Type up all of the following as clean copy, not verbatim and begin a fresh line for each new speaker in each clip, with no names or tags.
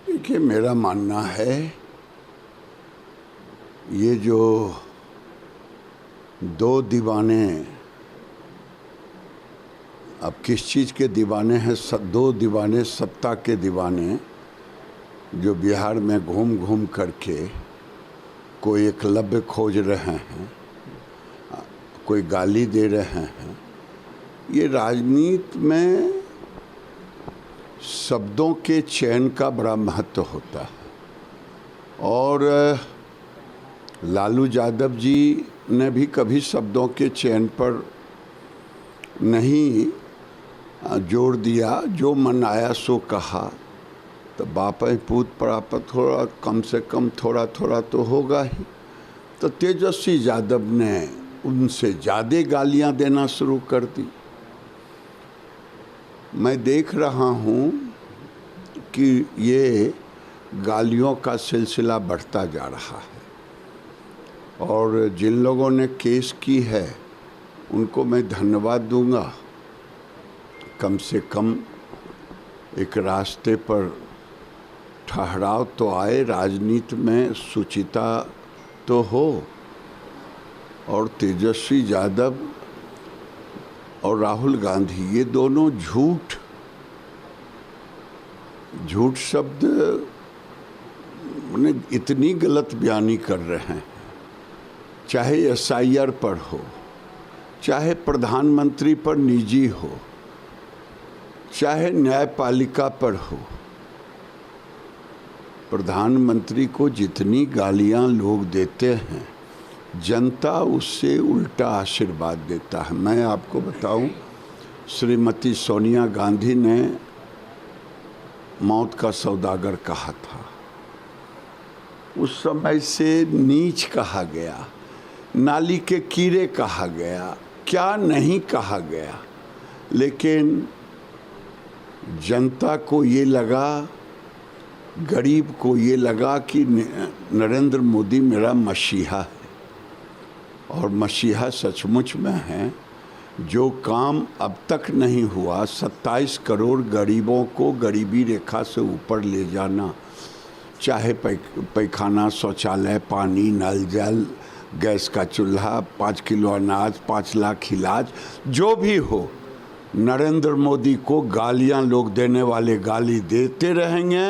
देखिए, मेरा मानना है ये जो दो दीवाने, अब किस चीज़ के दीवाने हैं, दो दीवाने सत्ता के दीवाने जो बिहार में घूम घूम करके कोई एकलव्य खोज रहे हैं, कोई गाली दे रहे हैं। ये राजनीति में शब्दों के चयन का बड़ा महत्व होता है और लालू यादव जी ने भी कभी शब्दों के चयन पर नहीं जोर दिया, जो मन आया सो कहा। तो बाप पूत प्रापत थोड़ा कम से कम थोड़ा थोड़ा तो होगा ही। तो तेजस्वी यादव ने उनसे ज़्यादा गालियां देना शुरू कर दी। मैं देख रहा हूं कि ये गालियों का सिलसिला बढ़ता जा रहा है और जिन लोगों ने केस की है उनको मैं धन्यवाद दूंगा। कम से कम एक रास्ते पर ठहराव तो आए, राजनीति में शुचिता तो हो। और तेजस्वी यादव और राहुल गांधी ये दोनों झूठ शब्द ने इतनी गलत बयानी कर रहे हैं, चाहे एसआईआर पर हो, चाहे प्रधानमंत्री पर निजी हो, चाहे न्यायपालिका पर हो। प्रधानमंत्री को जितनी गालियां लोग देते हैं, जनता उससे उल्टा आशीर्वाद देता है। मैं आपको बताऊं, श्रीमती सोनिया गांधी ने मौत का सौदागर कहा था। उस समय से नीच कहा गया, नाली के कीड़े कहा गया, क्या नहीं कहा गया। लेकिन जनता को ये लगा, गरीब को ये लगा कि नरेंद्र मोदी मेरा मसीहा है। और मसीहा सचमुच में है। जो काम अब तक नहीं हुआ, 27 करोड़ गरीबों को गरीबी रेखा से ऊपर ले जाना, चाहे पैखाना, शौचालय, पानी, नल जल, गैस का चूल्हा, 5 किलो अनाज, 5 लाख इलाज, जो भी हो, नरेंद्र मोदी को गालियां लोग देने वाले गाली देते रहेंगे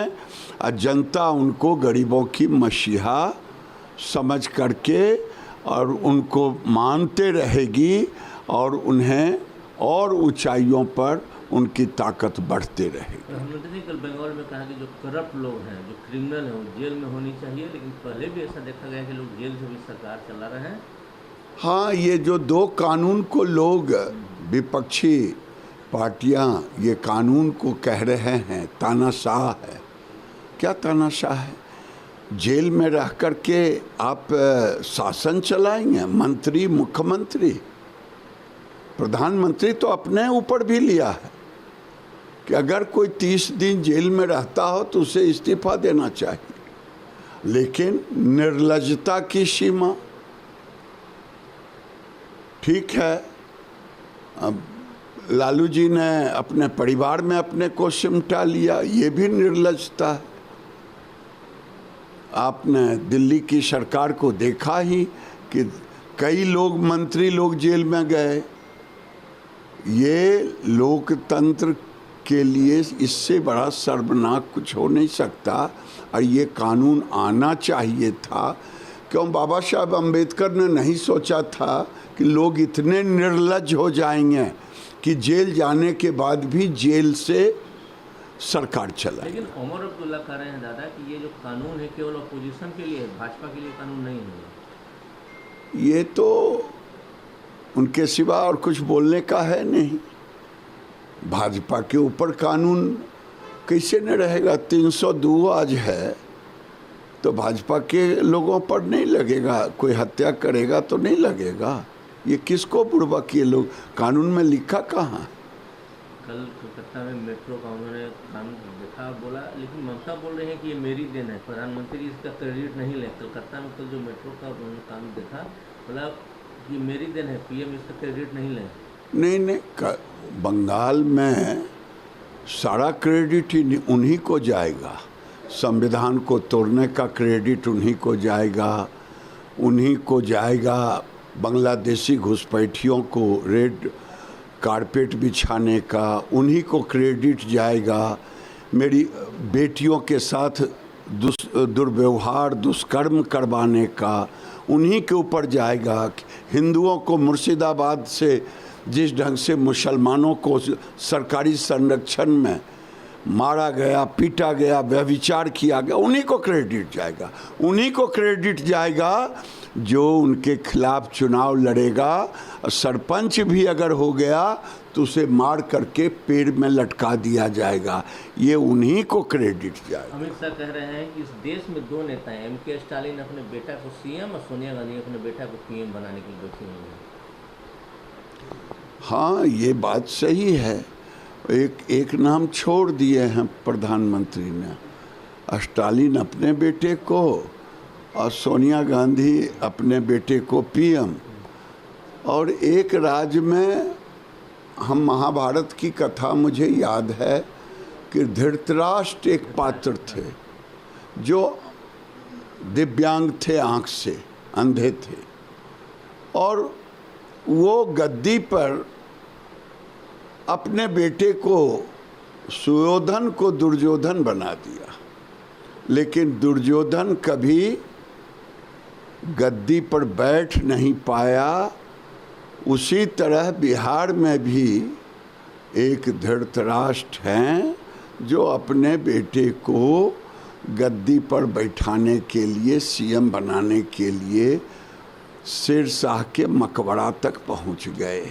और जनता उनको गरीबों की मसीहा समझ करके और उनको मानते रहेगी और उन्हें और ऊंचाइयों पर उनकी ताकत बढ़ते रहेगी।
प्रधानमंत्री ने कल बंगाल में कहा कि जो करप्ट लोग हैं, जो क्रिमिनल हैं, वो जेल में होनी चाहिए। लेकिन पहले भी ऐसा देखा गया कि लोग जेल से भी सरकार चला रहे हैं।
हाँ, ये जो दो कानून को लोग, विपक्षी पार्टियां ये कानून को कह रहे हैं तानाशाह है। क्या तानाशाह है? जेल में रह करके आप शासन चलाएंगे? मंत्री, मुख्यमंत्री, प्रधानमंत्री तो अपने ऊपर भी लिया है कि अगर कोई 30 दिन जेल में रहता हो तो उसे इस्तीफा देना चाहिए। लेकिन निर्लज्जता की सीमा। ठीक है, अब लालू जी ने अपने परिवार में अपने को सिमटा लिया, ये भी निर्लज्जता है। आपने दिल्ली की सरकार को देखा ही कि कई लोग, मंत्री लोग जेल में गए। ये लोकतंत्र के लिए इससे बड़ा शर्मनाक कुछ हो नहीं सकता। और ये कानून आना चाहिए था। क्यों बाबा साहब अम्बेडकर ने नहीं सोचा था कि लोग इतने निर्लज्ज हो जाएंगे कि जेल जाने के बाद भी जेल से सरकार चला।
लेकिन उमर अब्दुल्ला कह रहे हैं दादा कि ये जो कानून है केवल अपोजिशन के लिए है, भाजपा के लिए कानून नहीं है।
ये तो उनके सिवा और कुछ बोलने का है नहीं। भाजपा के ऊपर कानून कैसे न रहेगा? 302 आज है तो भाजपा के लोगों पर नहीं लगेगा। कोई हत्या करेगा तो नहीं लगेगा। ये किसको बुड़बक, ये लोग कानून में लिखा कहाँ?
कल कोलकाता में मेट्रो का उन्होंने काम देखा, बोला। लेकिन ममता बोल रहे हैं कि ये मेरी देन है, प्रधानमंत्री इसका क्रेडिट नहीं ले। कोलकाता में कल जो मेट्रो का उन्होंने काम देखा, बोला कि मेरी देन है, पीएम इसका क्रेडिट नहीं ले।
नहीं, बंगाल में सारा क्रेडिट ही उन्हीं को जाएगा। संविधान को तोड़ने का क्रेडिट उन्हीं को जाएगा, उन्हीं को जाएगा बांग्लादेशी घुसपैठियों को रेड कारपेट बिछाने का, उन्हीं को क्रेडिट जाएगा मेरी बेटियों के साथ दुर्व्यवहार दुष्कर्म करवाने का, उन्हीं के ऊपर जाएगा। हिंदुओं को मुर्शिदाबाद से जिस ढंग से मुसलमानों को सरकारी संरक्षण में मारा गया, पीटा गया, व्यभिचार किया गया, उन्हीं को क्रेडिट जाएगा। उन्हीं को क्रेडिट जाएगा जो उनके खिलाफ चुनाव लड़ेगा। सरपंच भी अगर हो गया तो उसे मार करके पेड़ में लटका दिया जाएगा, ये उन्हीं को क्रेडिट जाएगा।
अमित शाह कह रहे हैं कि इस देश में दो नेता हैं, एम.के. स्टालिन अपने बेटा को सीएम और सोनिया गांधी अपने बेटा को पीएम बनाने के लिए बैठी हुई हैं।
हाँ, ये बात सही है। एक नाम छोड़ दिए हैं प्रधानमंत्री ने, स्टालिन अपने बेटे को और सोनिया गांधी अपने बेटे को पीएम। और एक राज्य में हम महाभारत की कथा मुझे याद है कि धृतराष्ट्र एक पात्र थे जो दिव्यांग थे, आँख से अंधे थे, और वो गद्दी पर अपने बेटे को सुयोधन को दुर्योधन बना दिया, लेकिन दुर्योधन कभी गद्दी पर बैठ नहीं पाया। उसी तरह बिहार में भी एक धृतराष्ट्र हैं जो अपने बेटे को गद्दी पर बैठाने के लिए, सीएम बनाने के लिए शेरशाह के मकबरा तक पहुंच गए।